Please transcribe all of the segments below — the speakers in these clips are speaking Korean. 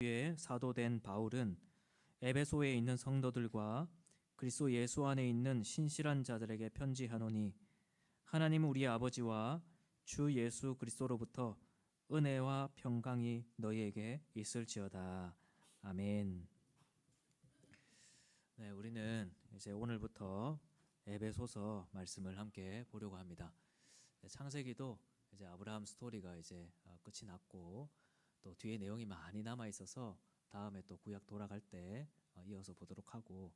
위에 사도된 바울은 에베소에 있는 성도들과 그리스도 예수 안에 있는 신실한 자들에게 편지하노니 하나님 우리의 아버지와 주 예수 그리스도로부터 은혜와 평강이 너희에게 있을지어다. 아멘. 네, 우리는 이제 오늘부터 에베소서 말씀을 함께 보려고 합니다. 창세기도 이제 아브라함 스토리가 이제 끝이 났고 또 뒤에 내용이 많이 남아 있어서 다음에 또 구약 돌아갈 때 이어서 보도록 하고,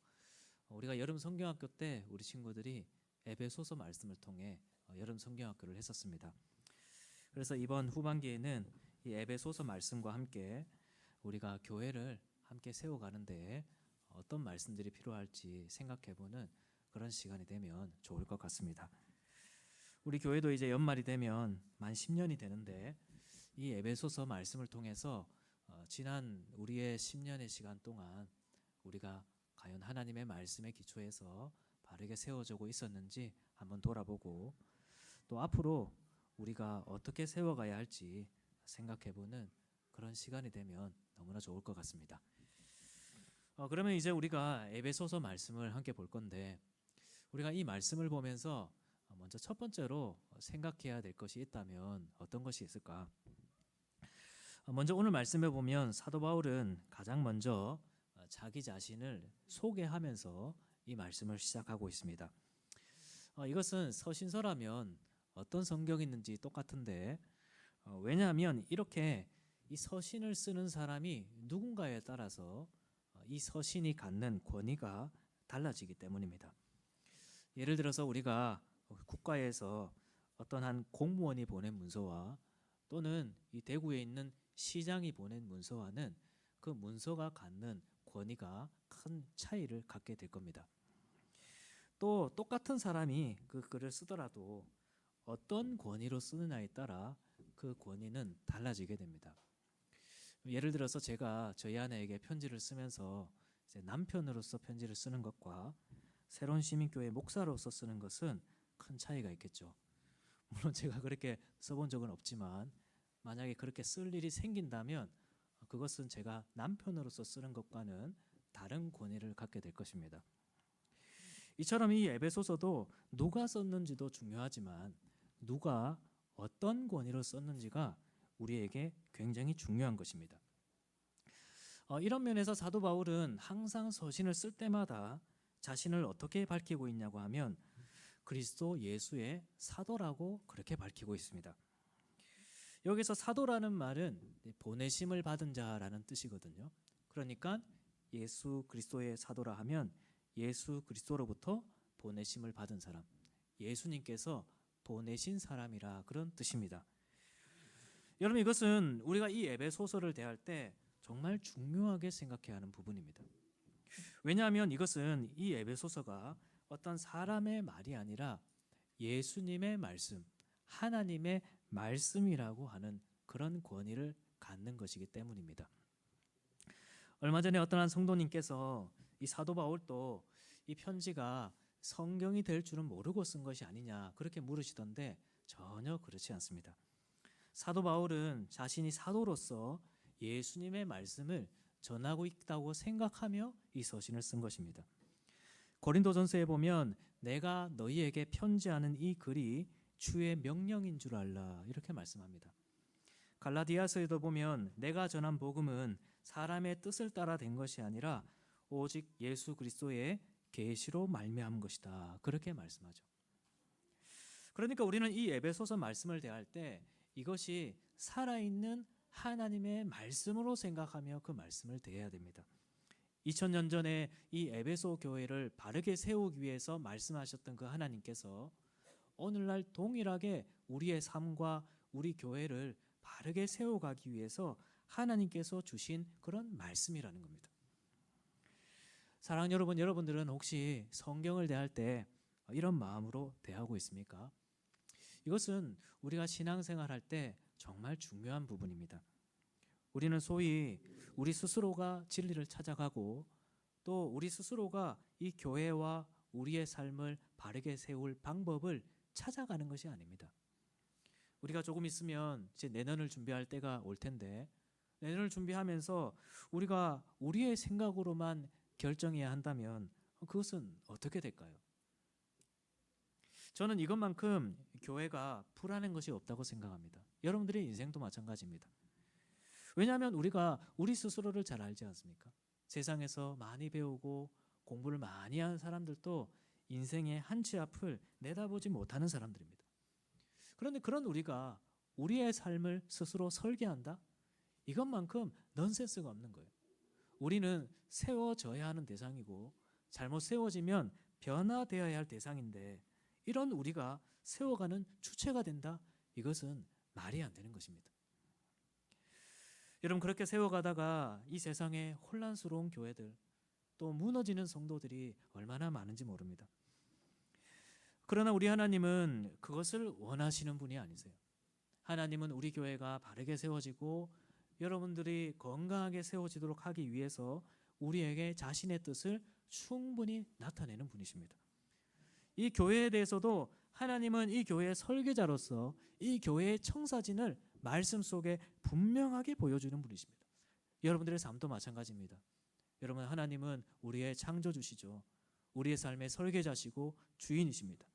우리가 여름 성경학교 때 우리 친구들이 에베소서 말씀을 통해 여름 성경학교를 했었습니다. 그래서 이번 후반기에는 이 에베소서 말씀과 함께 우리가 교회를 함께 세워가는데 어떤 말씀들이 필요할지 생각해보는 그런 시간이 되면 좋을 것 같습니다. 우리 교회도 이제 연말이 되면 만 10년이 되는데 이 에베소서 말씀을 통해서 지난 우리의 10년의 시간 동안 우리가 과연 하나님의 말씀에 기초해서 바르게 세워지고 있었는지 한번 돌아보고, 또 앞으로 우리가 어떻게 세워가야 할지 생각해보는 그런 시간이 되면 너무나 좋을 것 같습니다. 그러면 이제 우리가 에베소서 말씀을 함께 볼 건데, 우리가 이 말씀을 보면서 먼저 첫 번째로 생각해야 될 것이 있다면 어떤 것이 있을까? 먼저 오늘 말씀에 보면 사도 바울은 가장 먼저 자기 자신을 소개하면서 이 말씀을 시작하고 있습니다. 이것은 서신서라면 어떤 성경이 있는지 똑같은데, 왜냐하면 이렇게 이 서신을 쓰는 사람이 누군가에 따라서 이 서신이 갖는 권위가 달라지기 때문입니다. 예를 들어서 우리가 국가에서 어떤 한 공무원이 보낸 문서와 또는 이 대구에 있는 시장이 보낸 문서와는 그 문서가 갖는 권위가 큰 차이를 갖게 될 겁니다. 또 똑같은 사람이 그 글을 쓰더라도 어떤 권위로 쓰느냐에 따라 그 권위는 달라지게 됩니다. 예를 들어서 제가 저희 아내에게 편지를 쓰면서 이제 남편으로서 편지를 쓰는 것과 새로운 시민교회 목사로서 쓰는 것은 큰 차이가 있겠죠. 물론 제가 그렇게 써본 적은 없지만 만약에 그렇게 쓸 일이 생긴다면 그것은 제가 남편으로서 쓰는 것과는 다른 권위를 갖게 될 것입니다. 이처럼 이 에베소서도 누가 썼는지도 중요하지만 누가 어떤 권위로 썼는지가 우리에게 굉장히 중요한 것입니다. 이런 면에서 사도 바울은 항상 서신을 쓸 때마다 자신을 어떻게 밝히고 있냐고 하면 그리스도 예수의 사도라고 그렇게 밝히고 있습니다. 여기서 사도라는 말은 보내심을 받은 자라는 뜻이거든요. 그러니까 예수 그리스도의 사도라 하면 예수 그리스도로부터 보내심을 받은 사람, 예수님께서 보내신 사람이라 그런 뜻입니다. 여러분, 이것은 우리가 이 에베소서를 대할 때 정말 중요하게 생각해야 하는 부분입니다. 왜냐하면 이것은 이 에베소서가 어떤 사람의 말이 아니라 예수님의 말씀, 하나님의 말씀이라고 하는 그런 권위를 갖는 것이기 때문입니다. 얼마 전에 어떤 한 성도님께서 이 사도 바울도 이 편지가 성경이 될 줄은 모르고 쓴 것이 아니냐 그렇게 물으시던데 전혀 그렇지 않습니다. 사도 바울은 자신이 사도로서 예수님의 말씀을 전하고 있다고 생각하며 이 서신을 쓴 것입니다. 고린도전서에 보면 내가 너희에게 편지하는 이 글이 주의 명령인 줄 알라 이렇게 말씀합니다. 갈라디아서에도 보면 내가 전한 복음은 사람의 뜻을 따라 된 것이 아니라 오직 예수 그리스도의 계시로 말미암은 것이다 그렇게 말씀하죠. 그러니까 우리는 이 에베소서 말씀을 대할 때 이것이 살아있는 하나님의 말씀으로 생각하며 그 말씀을 대해야 됩니다. 2000년 전에 이 에베소 교회를 바르게 세우기 위해서 말씀하셨던 그 하나님께서 오늘날 동일하게 우리의 삶과 우리 교회를 바르게 세워가기 위해서 하나님께서 주신 그런 말씀이라는 겁니다. 사랑하는 여러분, 여러분들은 혹시 성경을 대할 때 이런 마음으로 대하고 있습니까? 이것은 우리가 신앙생활할 때 정말 중요한 부분입니다. 우리는 소위 우리 스스로가 진리를 찾아가고 또 우리 스스로가 이 교회와 우리의 삶을 바르게 세울 방법을 찾아가는 것이 아닙니다. 우리가 조금 있으면 이제 내년을 준비할 때가 올 텐데 내년을 준비하면서 우리가 우리의 생각으로만 결정해야 한다면 그것은 어떻게 될까요? 저는 이것만큼 교회가 불안한 것이 없다고 생각합니다. 여러분들의 인생도 마찬가지입니다. 왜냐하면 우리가 우리 스스로를 잘 알지 않습니까? 세상에서 많이 배우고 공부를 많이 한 사람들도 인생의 한 치 앞을 내다보지 못하는 사람들입니다. 그런데 그런 우리가 우리의 삶을 스스로 설계한다? 이것만큼 넌센스가 없는 거예요. 우리는 세워져야 하는 대상이고 잘못 세워지면 변화되어야 할 대상인데 이런 우리가 세워가는 주체가 된다? 이것은 말이 안 되는 것입니다. 여러분, 그렇게 세워가다가 이 세상에 혼란스러운 교회들, 또 무너지는 성도들이 얼마나 많은지 모릅니다. 그러나 우리 하나님은 그것을 원하시는 분이 아니세요. 하나님은 우리 교회가 바르게 세워지고 여러분들이 건강하게 세워지도록 하기 위해서 우리에게 자신의 뜻을 충분히 나타내는 분이십니다. 이 교회에 대해서도 하나님은 이 교회의 설계자로서 이 교회의 청사진을 말씀 속에 분명하게 보여주는 분이십니다. 여러분들의 삶도 마찬가지입니다. 여러분, 하나님은 우리의 창조주시죠. 우리의 삶의 설계자시고 주인이십니다.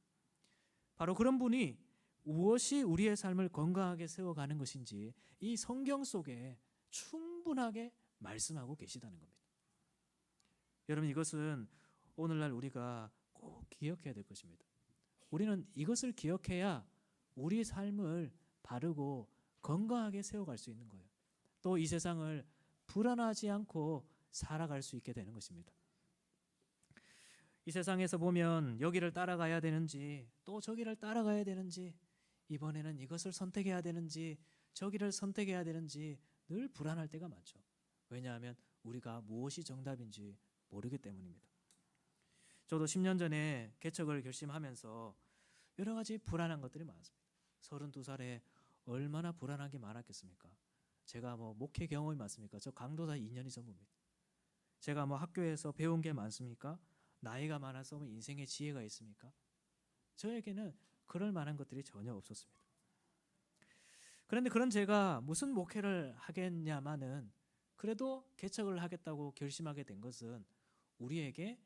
바로 그런 분이 무엇이 우리의 삶을 건강하게 세워가는 것인지 이 성경 속에 충분하게 말씀하고 계시다는 겁니다. 여러분, 이것은 오늘날 우리가 꼭 기억해야 될 것입니다. 우리는 이것을 기억해야 우리 삶을 바르고 건강하게 세워갈 수 있는 거예요. 또 이 세상을 불안하지 않고 살아갈 수 있게 되는 것입니다. 이 세상에서 보면 여기를 따라가야 되는지 또 저기를 따라가야 되는지 이번에는 이것을 선택해야 되는지 저기를 선택해야 되는지 늘 불안할 때가 많죠. 왜냐하면 우리가 무엇이 정답인지 모르기 때문입니다. 저도 10년 전에 개척을 결심하면서 여러 가지 불안한 것들이 많았습니다. 32살에 얼마나 불안한 게 많았겠습니까? 제가 목회 경험이 많습니까? 저 강도사 2년이 전부입니다. 제가 학교에서 배운 게 많습니까? 나이가 많아서 인생의 지혜가 있습니까? 저에게는 그럴 만한 것들이 전혀 없었습니다. 그런데 그런 제가 무슨 목회를 하겠냐마는 그래도 개척을 하겠다고 결심하게 된 것은 우리에게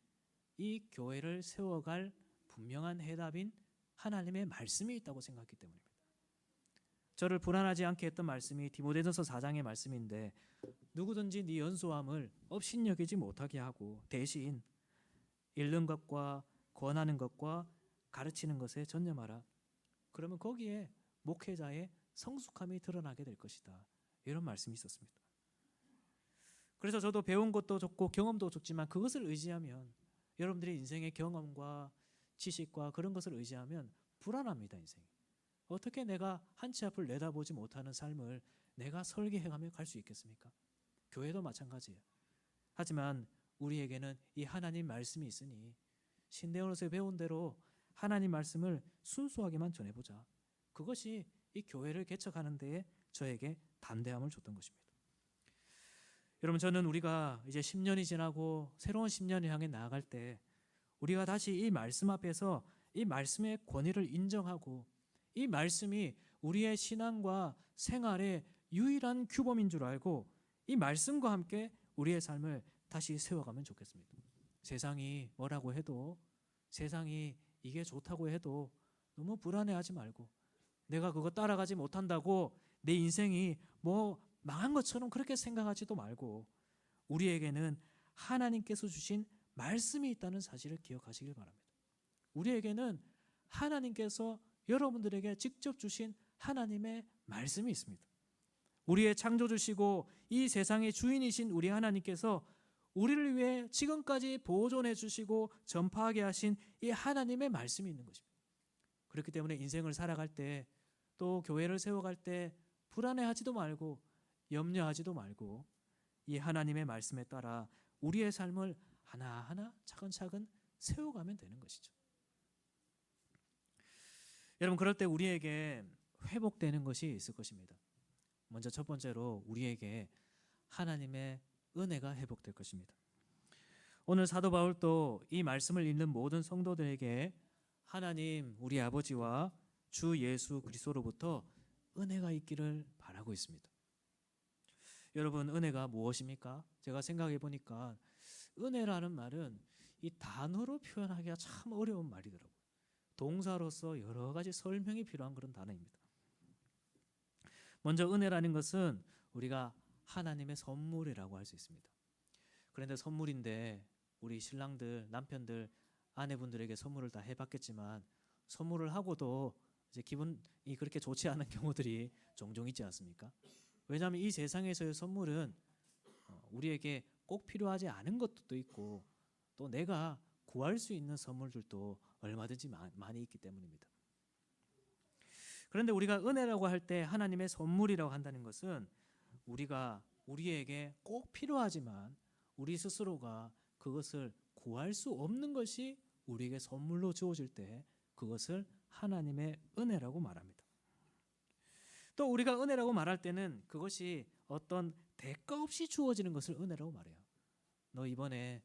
이 교회를 세워갈 분명한 해답인 하나님의 말씀이 있다고 생각했기 때문입니다. 저를 불안하지 않게 했던 말씀이 디모데전서 4장의 말씀인데 누구든지 네 연소함을 업신여기지 못하게 하고 대신 읽는 것과 권하는 것과 가르치는 것에 전념하라. 그러면 거기에 목회자의 성숙함이 드러나게 될 것이다. 이런 말씀이 있었습니다. 그래서 저도 배운 것도 좋고 경험도 좋지만 그것을 의지하면 여러분들의 인생의 경험과 지식과 그런 것을 의지하면 불안합니다. 인생이. 어떻게 내가 한 치 앞을 내다보지 못하는 삶을 내가 설계해가며 갈 수 있겠습니까? 교회도 마찬가지예요. 하지만 우리에게는 이 하나님 말씀이 있으니 신대원에서 배운 대로 하나님 말씀을 순수하게만 전해보자. 그것이 이 교회를 개척하는 데에 저에게 담대함을 줬던 것입니다. 여러분, 저는 우리가 이제 10년이 지나고 새로운 10년을 향해 나아갈 때 우리가 다시 이 말씀 앞에서 이 말씀의 권위를 인정하고 이 말씀이 우리의 신앙과 생활의 유일한 규범인 줄 알고 이 말씀과 함께 우리의 삶을 다시 세워가면 좋겠습니다. 세상이 뭐라고 해도 세상이 이게 좋다고 해도 너무 불안해하지 말고 내가 그거 따라가지 못한다고 내 인생이 망한 것처럼 그렇게 생각하지도 말고 우리에게는 하나님께서 주신 말씀이 있다는 사실을 기억하시길 바랍니다. 우리에게는 하나님께서 여러분들에게 직접 주신 하나님의 말씀이 있습니다. 우리의 창조주시고 이 세상의 주인이신 우리 하나님께서 우리를 위해 지금까지 보존해 주시고 전파하게 하신 이 하나님의 말씀이 있는 것입니다. 그렇기 때문에 인생을 살아갈 때 또 교회를 세워갈 때 불안해하지도 말고 염려하지도 말고 이 하나님의 말씀에 따라 우리의 삶을 하나하나 차근차근 세워가면 되는 것이죠. 여러분, 그럴 때 우리에게 회복되는 것이 있을 것입니다. 먼저 첫 번째로 우리에게 하나님의 은혜가 회복될 것입니다. 오늘 사도 바울도 이 말씀을 읽는 모든 성도들에게 하나님 우리 아버지와 주 예수 그리스도로부터 은혜가 있기를 바라고 있습니다. 여러분, 은혜가 무엇입니까? 제가 생각해 보니까 은혜라는 말은 이 단어로 표현하기가 참 어려운 말이더라고요. 동사로서 여러 가지 설명이 필요한 그런 단어입니다. 먼저 은혜라는 것은 우리가 하나님의 선물이라고 할 수 있습니다. 그런데 선물인데 우리 신랑들, 남편들, 아내분들에게 선물을 다 해봤겠지만 선물을 하고도 이제 기분이 그렇게 좋지 않은 경우들이 종종 있지 않습니까? 왜냐하면 이 세상에서의 선물은 우리에게 꼭 필요하지 않은 것도 있고 또 내가 구할 수 있는 선물들도 얼마든지 많이 있기 때문입니다. 그런데 우리가 은혜라고 할 때 하나님의 선물이라고 한다는 것은 우리가 우리에게 꼭 필요하지만 우리 스스로가 그것을 구할 수 없는 것이 우리에게 선물로 주어질 때 그것을 하나님의 은혜라고 말합니다. 또 우리가 은혜라고 말할 때는 그것이 어떤 대가 없이 주어지는 것을 은혜라고 말해요. 너 이번에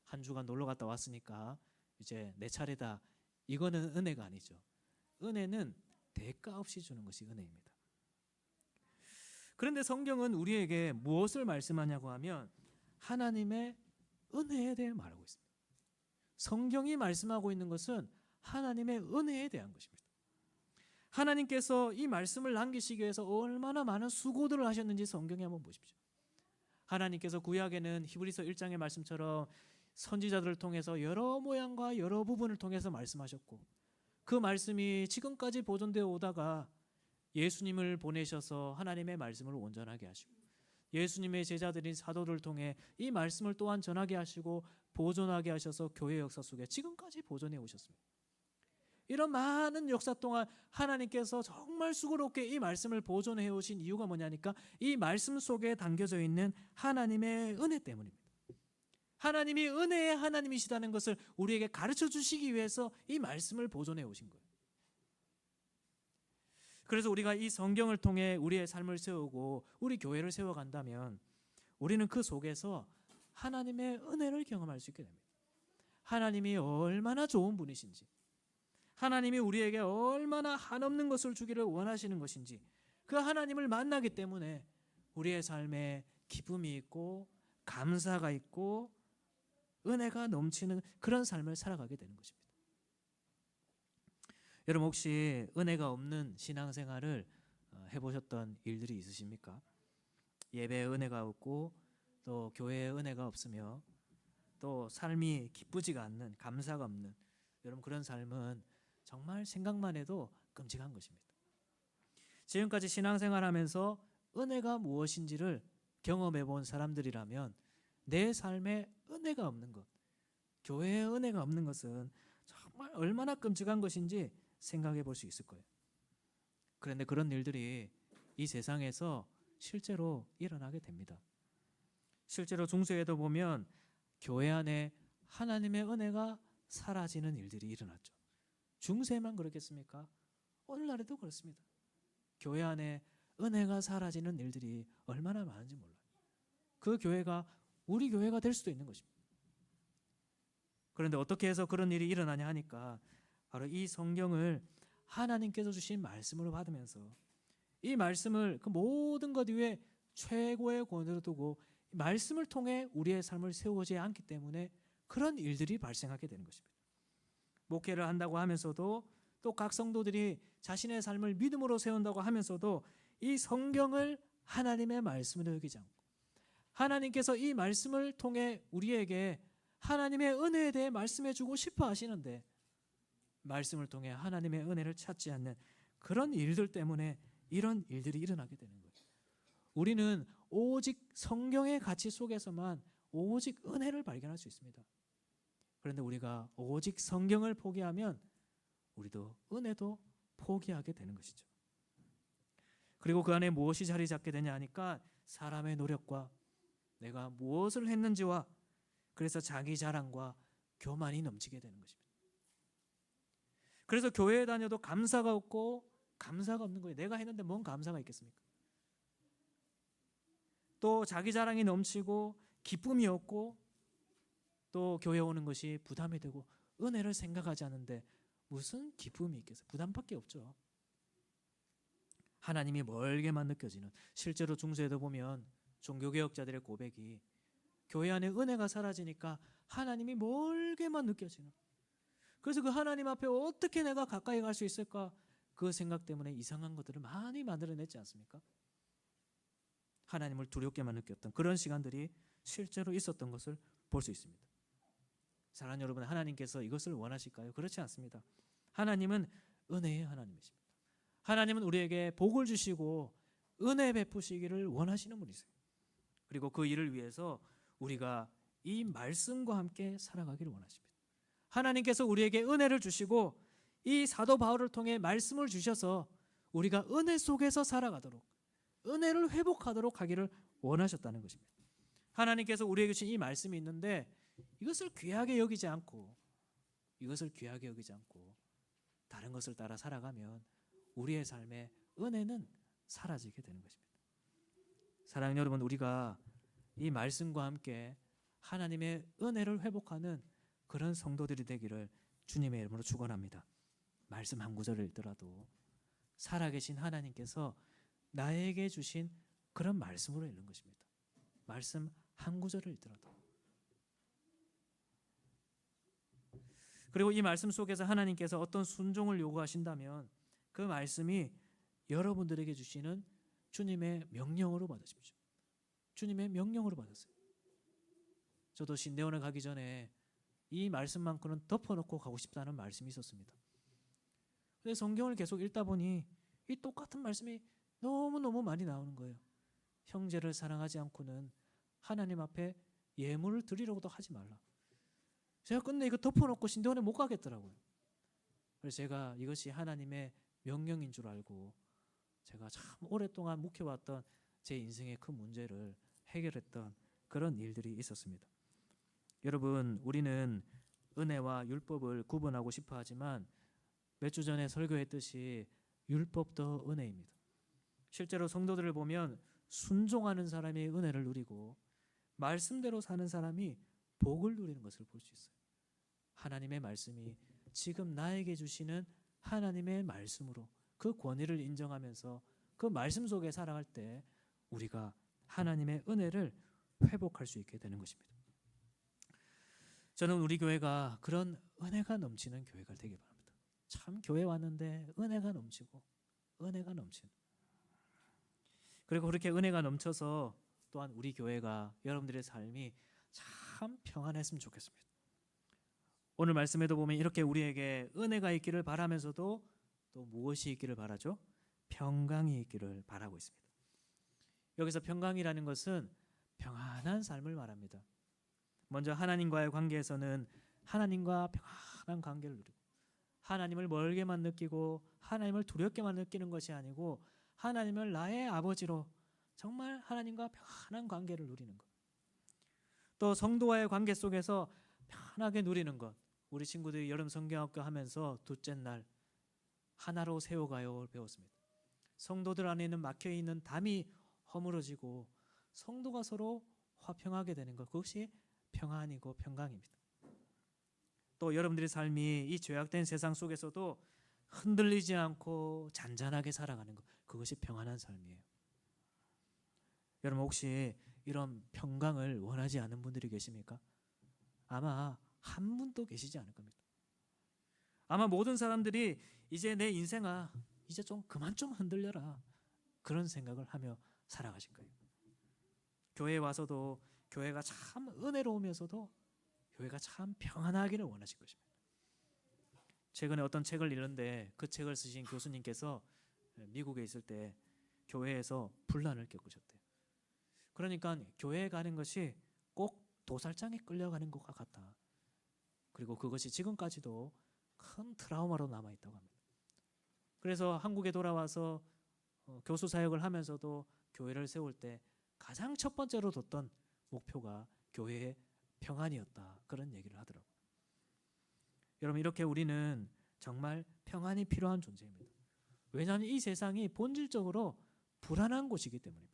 한 주간 놀러 갔다 왔으니까 이제 내 차례다. 이거는 은혜가 아니죠. 은혜는 대가 없이 주는 것이 은혜입니다. 그런데 성경은 우리에게 무엇을 말씀하냐고 하면 하나님의 은혜에 대해 말하고 있습니다. 성경이 말씀하고 있는 것은 하나님의 은혜에 대한 것입니다. 하나님께서 이 말씀을 남기시기 위해서 얼마나 많은 수고들을 하셨는지 성경에 한번 보십시오. 하나님께서 구약에는 히브리서 1장의 말씀처럼 선지자들을 통해서 여러 모양과 여러 부분을 통해서 말씀하셨고 그 말씀이 지금까지 보존되어 오다가 예수님을 보내셔서 하나님의 말씀을 온전하게 하시고 예수님의 제자들인 사도를 통해 이 말씀을 또한 전하게 하시고 보존하게 하셔서 교회 역사 속에 지금까지 보존해 오셨습니다. 이런 많은 역사 동안 하나님께서 정말 수고롭게 이 말씀을 보존해 오신 이유가 뭐냐니까 이 말씀 속에 담겨져 있는 하나님의 은혜 때문입니다. 하나님이 은혜의 하나님이시다는 것을 우리에게 가르쳐 주시기 위해서 이 말씀을 보존해 오신 거예요. 그래서 우리가 이 성경을 통해 우리의 삶을 세우고 우리 교회를 세워간다면 우리는 그 속에서 하나님의 은혜를 경험할 수 있게 됩니다. 하나님이 얼마나 좋은 분이신지, 하나님이 우리에게 얼마나 한없는 것을 주기를 원하시는 것인지, 그 하나님을 만나기 때문에 우리의 삶에 기쁨이 있고 감사가 있고 은혜가 넘치는 그런 삶을 살아가게 되는 것입니다. 여러분 혹시 은혜가 없는 신앙생활을 해보셨던 일들이 있으십니까? 예배에 은혜가 없고 또 교회에 은혜가 없으며 또 삶이 기쁘지가 않는, 감사가 없는 여러분 그런 삶은 정말 생각만 해도 끔찍한 것입니다. 지금까지 신앙생활하면서 은혜가 무엇인지를 경험해 본 사람들이라면 내 삶에 은혜가 없는 것, 교회에 은혜가 없는 것은 정말 얼마나 끔찍한 것인지 생각해 볼 수 있을 거예요. 그런데 그런 일들이 이 세상에서 실제로 일어나게 됩니다. 실제로 중세에도 보면 교회 안에 하나님의 은혜가 사라지는 일들이 일어났죠. 중세만 그렇겠습니까? 오늘날에도 그렇습니다. 교회 안에 은혜가 사라지는 일들이 얼마나 많은지 몰라요. 그 교회가 우리 교회가 될 수도 있는 것입니다. 그런데 어떻게 해서 그런 일이 일어나냐 하니까 바로 이 성경을 하나님께서 주신 말씀으로 받으면서 이 말씀을 그 모든 것 위에 최고의 권위로 두고 말씀을 통해 우리의 삶을 세우지 않기 때문에 그런 일들이 발생하게 되는 것입니다. 목회를 한다고 하면서도 또 각 성도들이 자신의 삶을 믿음으로 세운다고 하면서도 이 성경을 하나님의 말씀으로 여기지 않고 하나님께서 이 말씀을 통해 우리에게 하나님의 은혜에 대해 말씀해 주고 싶어 하시는데 말씀을 통해 하나님의 은혜를 찾지 않는 그런 일들 때문에 이런 일들이 일어나게 되는 거예요. 우리는 오직 성경의 가치 속에서만 오직 은혜를 발견할 수 있습니다. 그런데 우리가 오직 성경을 포기하면 우리도 은혜도 포기하게 되는 것이죠. 그리고 그 안에 무엇이 자리 잡게 되냐 하니까 사람의 노력과 내가 무엇을 했는지와 그래서 자기 자랑과 교만이 넘치게 되는 것입니다. 그래서 교회에 다녀도 감사가 없고 감사가 없는 거예요. 내가 했는데 뭔 감사가 있겠습니까? 또 자기 자랑이 넘치고 기쁨이 없고 또 교회 오는 것이 부담이 되고 은혜를 생각하지 않는데 무슨 기쁨이 있겠어요? 부담밖에 없죠. 하나님이 멀게만 느껴지는, 실제로 중세에도 보면 종교개혁자들의 고백이 교회 안에 은혜가 사라지니까 하나님이 멀게만 느껴지는, 그래서 그 하나님 앞에 어떻게 내가 가까이 갈 수 있을까, 그 생각 때문에 이상한 것들을 많이 만들어냈지 않습니까? 하나님을 두렵게만 느꼈던 그런 시간들이 실제로 있었던 것을 볼 수 있습니다. 사랑하는 여러분, 하나님께서 이것을 원하실까요? 그렇지 않습니다. 하나님은 은혜의 하나님이십니다. 하나님은 우리에게 복을 주시고 은혜 베푸시기를 원하시는 분이세요. 그리고 그 일을 위해서 우리가 이 말씀과 함께 살아가기를 원하십니다. 하나님께서 우리에게 은혜를 주시고 이 사도 바울을 통해 말씀을 주셔서 우리가 은혜 속에서 살아가도록, 은혜를 회복하도록 하기를 원하셨다는 것입니다. 하나님께서 우리에게 주신 이 말씀이 있는데 이것을 귀하게 여기지 않고 다른 것을 따라 살아가면 우리의 삶에 은혜는 사라지게 되는 것입니다. 사랑하는 여러분, 우리가 이 말씀과 함께 하나님의 은혜를 회복하는 그런 성도들이 되기를 주님의 이름으로 축원합니다. 말씀 한 구절을 읽더라도 살아계신 하나님께서 나에게 주신 그런 말씀으로 읽는 것입니다. 말씀 한 구절을 읽더라도. 그리고 이 말씀 속에서 하나님께서 어떤 순종을 요구하신다면 그 말씀이 여러분들에게 주시는 주님의 명령으로 받으십시오. 주님의 명령으로 받았어요. 저도 신대원에 가기 전에 이 말씀만큼은 덮어놓고 가고 싶다는 말씀이 있었습니다. 근데 성경을 계속 읽다 보니 이 똑같은 말씀이 너무너무 많이 나오는 거예요. 형제를 사랑하지 않고는 하나님 앞에 예물을 드리려고도 하지 말라. 제가 끝내 이거 덮어놓고 신대원에 못 가겠더라고요. 그래서 제가 이것이 하나님의 명령인 줄 알고 제가 참 오랫동안 묵혀왔던 제 인생의 큰 문제를 해결했던 그런 일들이 있었습니다. 여러분, 우리는 은혜와 율법을 구분하고 싶어 하지만 몇 주 전에 설교했듯이 율법도 은혜입니다. 실제로 성도들을 보면 순종하는 사람이 은혜를 누리고 말씀대로 사는 사람이 복을 누리는 것을 볼 수 있어요. 하나님의 말씀이 지금 나에게 주시는 하나님의 말씀으로 그 권위를 인정하면서 그 말씀 속에 살아갈 때 우리가 하나님의 은혜를 회복할 수 있게 되는 것입니다. 저는 우리 교회가 그런 은혜가 넘치는 교회가 되길 바랍니다. 참 교회 왔는데 은혜가 넘치고 은혜가 넘치는, 그리고 그렇게 은혜가 넘쳐서 또한 우리 교회가, 여러분들의 삶이 참 평안했으면 좋겠습니다. 오늘 말씀에도 보면 이렇게 우리에게 은혜가 있기를 바라면서도 또 무엇이 있기를 바라죠? 평강이 있기를 바라고 있습니다. 여기서 평강이라는 것은 평안한 삶을 말합니다. 먼저 하나님과의 관계에서는 하나님과 평안한 관계를 누리고, 하나님을 멀게만 느끼고 하나님을 두렵게만 느끼는 것이 아니고 하나님을 나의 아버지로 정말 하나님과 평안한 관계를 누리는 것. 또 성도와의 관계 속에서 편하게 누리는 것. 우리 친구들이 여름 성경학교 하면서 둘째 날 하나로 세워가요를 배웠습니다. 성도들 안에 있는 막혀있는 담이 허물어지고 성도가 서로 화평하게 되는 것, 그것이 평안이고 평강입니다. 또 여러분들의 삶이 이 죄악된 세상 속에서도 흔들리지 않고 잔잔하게 살아가는 것, 그것이 평안한 삶이에요. 여러분, 혹시 이런 평강을 원하지 않는 분들이 계십니까? 아마 한 분도 계시지 않을 겁니다. 아마 모든 사람들이 이제 내 인생아 이제 좀 그만 좀 흔들려라, 그런 생각을 하며 살아가신 거예요. 교회에 와서도 교회가 참 은혜로우면서도 교회가 참 평안하기를 원하신 것입니다. 최근에 어떤 책을 읽는데 그 책을 쓰신 교수님께서 미국에 있을 때 교회에서 분란을 겪으셨대요. 그러니까 교회에 가는 것이 꼭 도살장에 끌려가는 것과 같다. 그리고 그것이 지금까지도 큰 트라우마로 남아있다고 합니다. 그래서 한국에 돌아와서 교수 사역을 하면서도 교회를 세울 때 가장 첫 번째로 뒀던 목표가 교회의 평안이었다, 그런 얘기를 하더라고요. 여러분, 이렇게 우리는 정말 평안이 필요한 존재입니다. 왜냐하면 이 세상이 본질적으로 불안한 곳이기 때문입니다.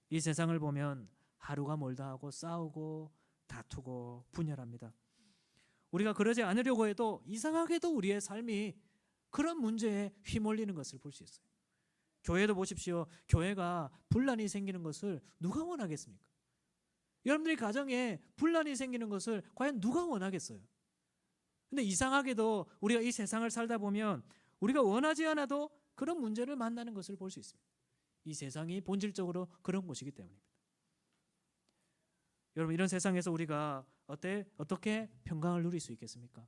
이 세상을 보면 하루가 멀다 하고 싸우고 다투고 분열합니다. 우리가 그러지 않으려고 해도 이상하게도 우리의 삶이 그런 문제에 휘몰리는 것을 볼 수 있어요. 교회도 보십시오. 교회가 분란이 생기는 것을 누가 원하겠습니까? 여러분들이 가정에 분란이 생기는 것을 과연 누가 원하겠어요? 근데 이상하게도 우리가 이 세상을 살다 보면 우리가 원하지 않아도 그런 문제를 만나는 것을 볼 수 있습니다. 이 세상이 본질적으로 그런 곳이기 때문입니다. 여러분, 이런 세상에서 우리가 어떻게 평강을 누릴 수 있겠습니까?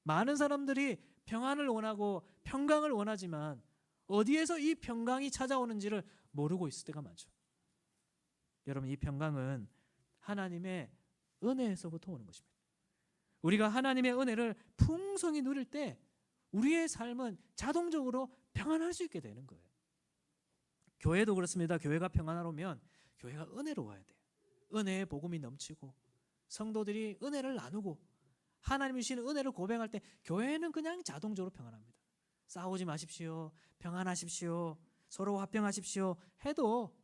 많은 사람들이 평안을 원하고 평강을 원하지만 어디에서 이 평강이 찾아오는지를 모르고 있을 때가 많죠. 여러분, 이 평강은 하나님의 은혜에서부터 오는 것입니다. 우리가 하나님의 은혜를 풍성히 누릴 때 우리의 삶은 자동적으로 평안할 수 있게 되는 거예요. 교회도 그렇습니다. 교회가 평안하려면 교회가 은혜로워야 돼요. 은혜의 복음이 넘치고 성도들이 은혜를 나누고 하나님이 주시는 은혜를 고백할 때 교회는 그냥 자동적으로 평안합니다. 싸우지 마십시오. 평안하십시오. 서로 화평하십시오. 해도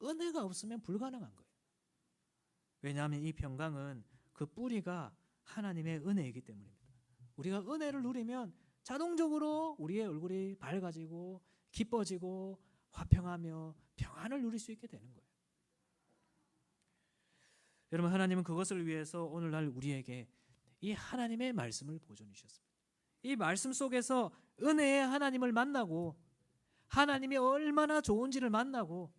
은혜가 없으면 불가능한 거예요. 왜냐하면 이 평강은 그 뿌리가 하나님의 은혜이기 때문입니다. 우리가 은혜를 누리면 자동적으로 우리의 얼굴이 밝아지고 기뻐지고 화평하며 평안을 누릴 수 있게 되는 거예요. 여러분, 하나님은 그것을 위해서 오늘날 우리에게 이 하나님의 말씀을 보존해 주셨습니다. 이 말씀 속에서 은혜의 하나님을 만나고 하나님이 얼마나 좋은지를 만나고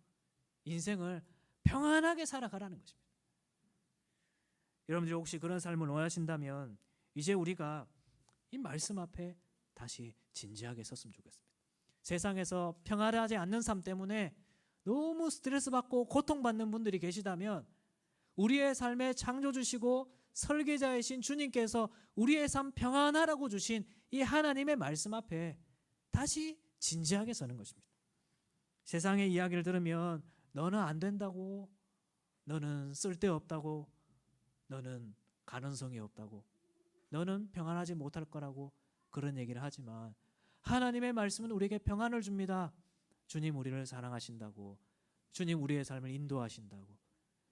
인생을 평안하게 살아가라는 것입니다. 여러분들이 혹시 그런 삶을 원하신다면 이제 우리가 이 말씀 앞에 다시 진지하게 섰으면 좋겠습니다. 세상에서 평안하지 않는 삶 때문에 너무 스트레스 받고 고통받는 분들이 계시다면 우리의 삶에 창조주시고 설계자이신 주님께서 우리의 삶 평안하라고 주신 이 하나님의 말씀 앞에 다시 진지하게 서는 것입니다. 세상의 이야기를 들으면 너는 안 된다고, 너는 쓸데없다고, 너는 가능성이 없다고, 너는 평안하지 못할 거라고 그런 얘기를 하지만 하나님의 말씀은 우리에게 평안을 줍니다. 주님 우리를 사랑하신다고, 주님 우리의 삶을 인도하신다고,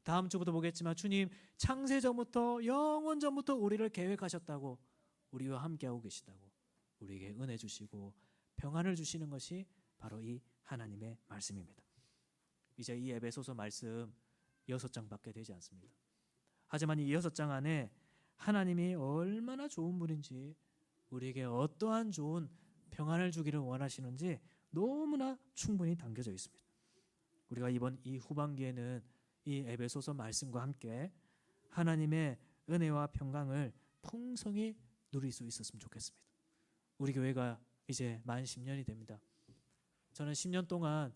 다음 주부터 보겠지만 주님 창세전부터 영원전부터 우리를 계획하셨다고, 우리와 함께하고 계시다고 우리에게 은혜 주시고 평안을 주시는 것이 바로 이 하나님의 말씀입니다. 이제 이 에베소서 말씀 6장밖에 되지 않습니다. 하지만 이 6장 안에 하나님이 얼마나 좋은 분인지, 우리에게 어떠한 좋은 평안을 주기를 원하시는지 너무나 충분히 담겨져 있습니다. 우리가 이번 이 후반기에는 이 에베소서 말씀과 함께 하나님의 은혜와 평강을 풍성히 누릴 수 있었으면 좋겠습니다. 우리 교회가 이제 만 10년이 됩니다. 저는 10년 동안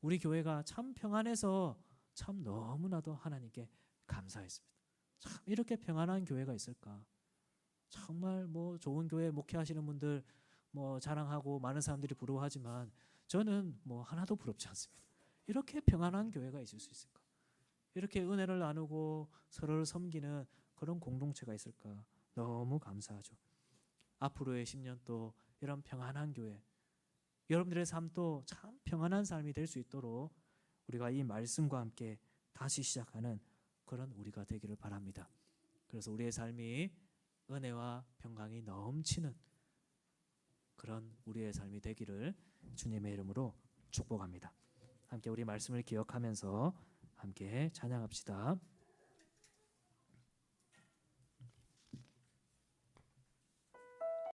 우리 교회가 참 평안해서 참 너무나도 하나님께 감사했습니다. 참 이렇게 평안한 교회가 있을까? 정말 뭐 좋은 교회 목회하시는 분들 뭐 자랑하고 많은 사람들이 부러워하지만 저는 뭐 하나도 부럽지 않습니다. 이렇게 평안한 교회가 있을 수 있을까? 이렇게 은혜를 나누고 서로를 섬기는 그런 공동체가 있을까? 너무 감사하죠. 앞으로의 10년 또 이런 평안한 교회, 여러분들의 삶도 참 평안한 삶이 될 수 있도록 우리가 이 말씀과 함께 다시 시작하는 그런 우리가 되기를 바랍니다. 그래서 우리의 삶이 은혜와 평강이 넘치는 그런 우리의 삶이 되기를 주님의 이름으로 축복합니다. 함께 우리 말씀을 기억하면서 함께 찬양합시다.